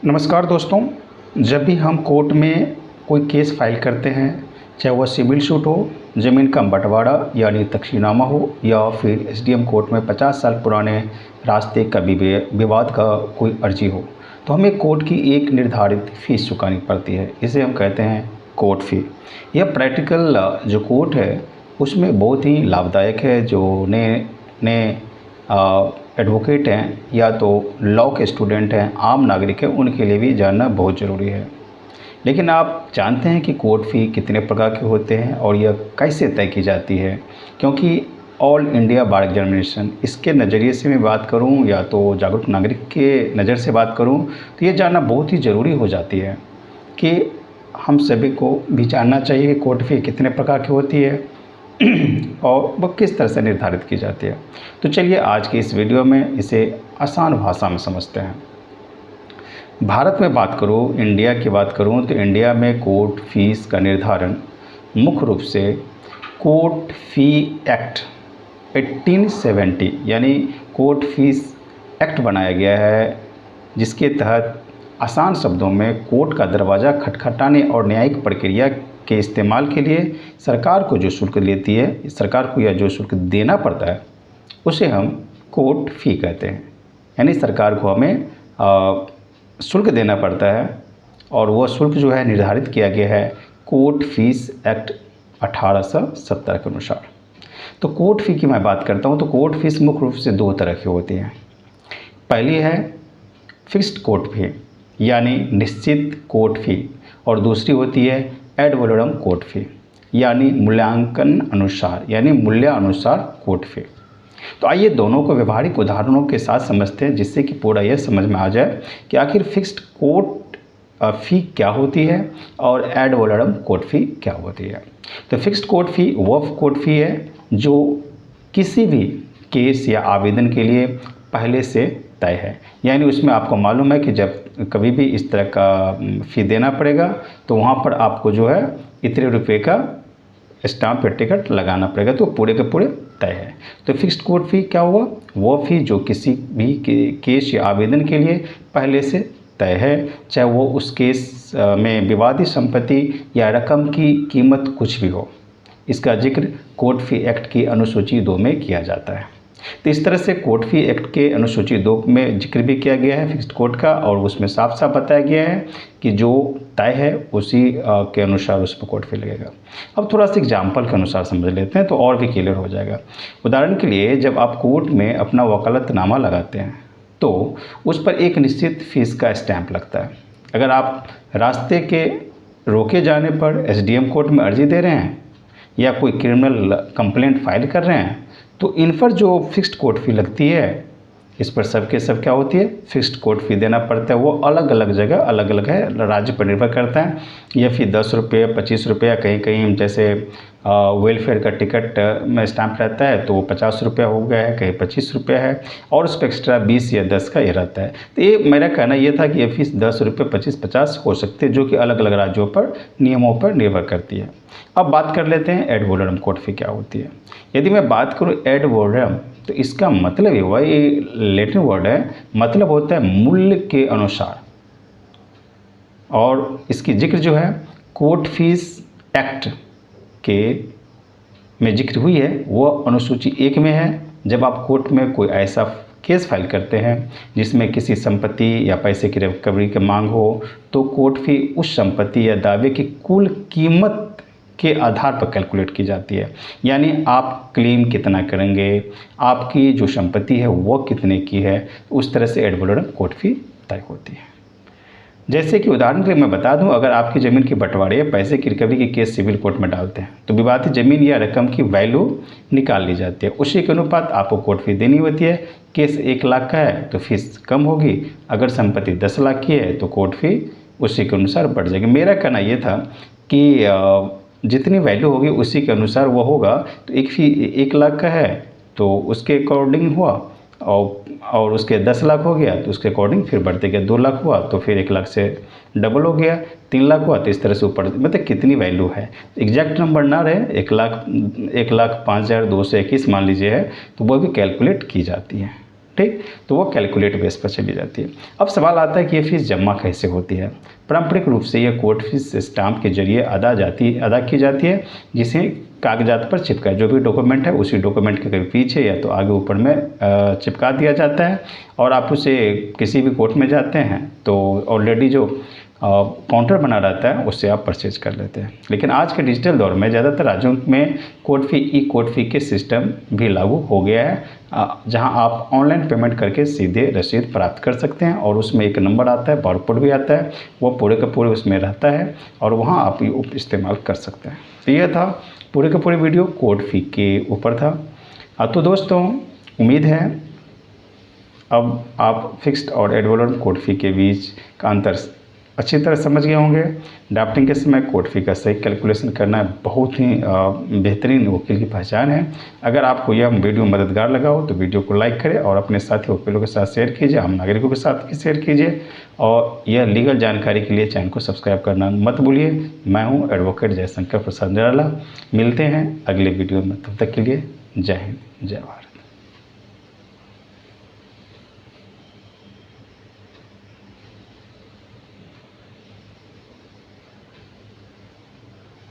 नमस्कार दोस्तों। जब भी हम कोर्ट में कोई केस फाइल करते हैं, चाहे वह सिविल सूट हो, ज़मीन का बंटवारा यानी तकसीनामा हो, या फिर एसडीएम कोर्ट में 50 साल पुराने रास्ते का विवाद का कोई अर्जी हो, तो हमें कोर्ट की एक निर्धारित फ़ीस चुकानी पड़ती है। इसे हम कहते हैं कोर्ट फ़ी। यह प्रैक्टिकल जो कोर्ट है उसमें बहुत ही लाभदायक है। जो नए एडवोकेट हैं या तो लॉ के स्टूडेंट हैं, आम नागरिक हैं, उनके लिए भी जानना बहुत ज़रूरी है। लेकिन आप जानते हैं कि कोर्ट फ़ी कितने प्रकार के होते हैं और यह कैसे तय की जाती है? क्योंकि ऑल इंडिया बार एग्जामिनेशन इसके नज़रिए से मैं बात करूं या तो जागरूक नागरिक के नज़र से बात करूं, तो ये जानना बहुत ही ज़रूरी हो जाती है कि हम सभी को भी जानना चाहिए कि कोर्ट फ़ी कितने प्रकार की होती है और वह किस तरह से निर्धारित की जाती है। तो चलिए आज की इस वीडियो में इसे आसान भाषा में समझते हैं। भारत में बात करूँ, इंडिया की बात करूँ, तो इंडिया में कोर्ट फीस का निर्धारण मुख्य रूप से कोर्ट फ़ी एक्ट 1870 यानी कोर्ट फीस एक्ट बनाया गया है, जिसके तहत आसान शब्दों में कोर्ट का दरवाज़ा खटखटाने और न्यायिक प्रक्रिया के इस्तेमाल के लिए सरकार को जो शुल्क लेती है, सरकार को यह जो शुल्क देना पड़ता है, उसे हम कोर्ट फ़ी कहते हैं। यानी सरकार को हमें शुल्क देना पड़ता है और वह शुल्क जो है निर्धारित किया गया है कोर्ट फीस एक्ट 1870 के अनुसार। तो कोर्ट फ़ी की मैं बात करता हूँ तो कोर्ट फीस मुख्य रूप से दो तरह की होती हैं। पहली है फिक्स्ड कोर्ट फ़ी यानी निश्चित कोर्ट फ़ी, और दूसरी होती है एड वलोरम कोर्ट फ़ी यानी मूल्यांकन अनुसार यानी मूल्यानुसार कोर्ट फ़ी। तो आइए दोनों को व्यवहारिक उदाहरणों के साथ समझते हैं, जिससे कि पूरा यह समझ में आ जाए कि आखिर फिक्स्ड कोर्ट फ़ी क्या होती है और एड वलोरम कोर्ट फ़ी क्या होती है। तो फिक्स्ड कोर्ट फ़ी वह कोर्ट फ़ी है जो किसी भी केस या आवेदन के लिए पहले से तय है। यानी उसमें आपको मालूम है कि जब कभी भी इस तरह का फ़ी देना पड़ेगा तो वहाँ पर आपको जो है इतने रुपये का स्टाम्प या टिकट लगाना पड़ेगा, तो पूरे के पूरे तय है। तो फिक्स्ड कोर्ट फ़ी क्या हुआ? वो फ़ी जो किसी भी केस या आवेदन के लिए पहले से तय है, चाहे वो उस केस में विवादित संपत्ति या रकम की कीमत कुछ भी हो। इसका जिक्र कोर्ट फ़ी एक्ट की अनुसूची 2 में किया जाता है। तो इस तरह से कोर्ट फ़ी एक्ट के अनुसूची 2 में जिक्र भी किया गया है फिक्स्ड कोर्ट का, और उसमें साफ साफ बताया गया है कि जो तय है उसी के अनुसार उस पर कोर्ट फ़ी लगेगा। अब थोड़ा सा एग्जाम्पल के अनुसार समझ लेते हैं तो और भी क्लियर हो जाएगा। उदाहरण के लिए, जब आप कोर्ट में अपना वकालतनामा लगाते हैं तो उस पर एक निश्चित फ़ीस का स्टैंप लगता है। अगर आप रास्ते के रोके जाने पर एसडीएम कोर्ट में अर्जी दे रहे हैं या कोई क्रिमिनल कंप्लेंट फाइल कर रहे हैं, तो इन पर जो फिक्स्ड कोर्ट फ़ी लगती है, इस पर सबके सब क्या होती है, फिक्स्ड कोर्ट फ़ी देना पड़ता है। वो अलग अलग जगह अलग अलग है, राज्य पर निर्भर करता है। यह फ़ी 10 रुपये, 25 रुपये, कहीं कहीं जैसे वेलफेयर का टिकट में स्टैंप रहता है तो वो 50 रुपये हो गया है, कहीं 25 रुपये है, और उस पर एक्स्ट्रा 20 या 10 का ये रहता है। तो ये मेरा कहना ये था कि ये फ़ीस 10 रुपये, 25-50 हो सकती है, जो कि अलग अलग राज्यों पर नियमों पर निर्भर करती है। अब बात कर लेते हैं एड वलोरम कोर्ट फ़ी क्या होती है। यदि मैं बात करूँ एड वलोरम, तो इसका मतलब ये हुआ, ये लैटिन वर्ड है, मतलब होता है मूल्य के अनुसार, और इसकी जिक्र जो है कोर्ट फीस एक्ट के में जिक्र हुई है वो अनुसूची 1 में है। जब आप कोर्ट में कोई ऐसा केस फाइल करते हैं जिसमें किसी संपत्ति या पैसे की रिकवरी की मांग हो, तो कोर्ट फी उस संपत्ति या दावे की कुल कीमत के आधार पर कैलकुलेट की जाती है। यानी आप क्लेम कितना करेंगे, आपकी जो संपत्ति है वो कितने की है, उस तरह से एड वलोरम कोर्ट फी तय होती है। जैसे कि उदाहरण के लिए मैं बता दूं, अगर आपकी ज़मीन की बंटवारे या पैसे की रिकवरी की केस सिविल कोर्ट में डालते हैं तो विवादित ज़मीन या रकम की वैल्यू निकाल ली जाती है, उसी के अनुपात आपको कोर्ट फी देनी होती है। केस 1 लाख का है तो फीस कम होगी, अगर संपत्ति 10 लाख की है तो कोर्ट फी उसी के अनुसार बढ़ जाएगी। मेरा कहना यह था कि जितनी वैल्यू होगी उसी के अनुसार वो होगा। तो एक फी 1 लाख का है तो उसके अकॉर्डिंग हुआ, और उसके 10 लाख हो गया तो उसके अकॉर्डिंग फिर बढ़ते गया, 2 लाख हुआ तो फिर 1 लाख से डबल हो गया, 3 लाख हुआ तो इस तरह से ऊपर, मतलब कितनी वैल्यू है, एग्जैक्ट नंबर ना रहे, 1 लाख 5,221 मान लीजिए है, तो वो भी कैलकुलेट की जाती है। ठीक, तो वो कैलकुलेट बेस पर चली जाती है। अब सवाल आता है कि ये फ़ीस जमा कैसे होती है। पारंपरिक रूप से यह कोर्ट फीस स्टाम्प के जरिए अदा की जाती है, जिसे कागजात पर चिपका, जो भी डॉक्यूमेंट है उसी डॉक्यूमेंट के कभी पीछे या तो आगे ऊपर में चिपका दिया जाता है, और आप उसे किसी भी कोर्ट में जाते हैं तो ऑलरेडी जो काउंटर बना रहता है उससे आप परचेज कर लेते हैं। लेकिन आज के डिजिटल दौर में ज़्यादातर राज्यों में कोर्ट फी के सिस्टम भी लागू हो गया है, जहां आप ऑनलाइन पेमेंट करके सीधे रसीद प्राप्त कर सकते हैं, और उसमें एक नंबर आता है, बारकोड भी आता है, वो पूरे का पूरे उसमें रहता है, और वहां आप इस्तेमाल कर सकते हैं। तो यह था पूरे का पूरे वीडियो कोर्ट फी के ऊपर था। तो दोस्तों, उम्मीद है अब आप फिक्स्ड और एड कोर्ट फी के बीच का अंतर अच्छी तरह समझ गए होंगे। ड्राफ्टिंग के समय कोर्ट फी का सही कैलकुलेशन करना बहुत ही बेहतरीन वकील की पहचान है। अगर आपको यह वीडियो मददगार लगा हो तो वीडियो को लाइक करें और अपने साथी वकीलों के साथ शेयर कीजिए, आम नागरिकों के साथ भी शेयर कीजिए, और यह लीगल जानकारी के लिए चैनल को सब्सक्राइब करना मत भूलिए। मैं हूँ एडवोकेट जयशंकर प्रसाद निराला। मिलते हैं अगले वीडियो में, तब तक के लिए जय हिंद, जय भारत।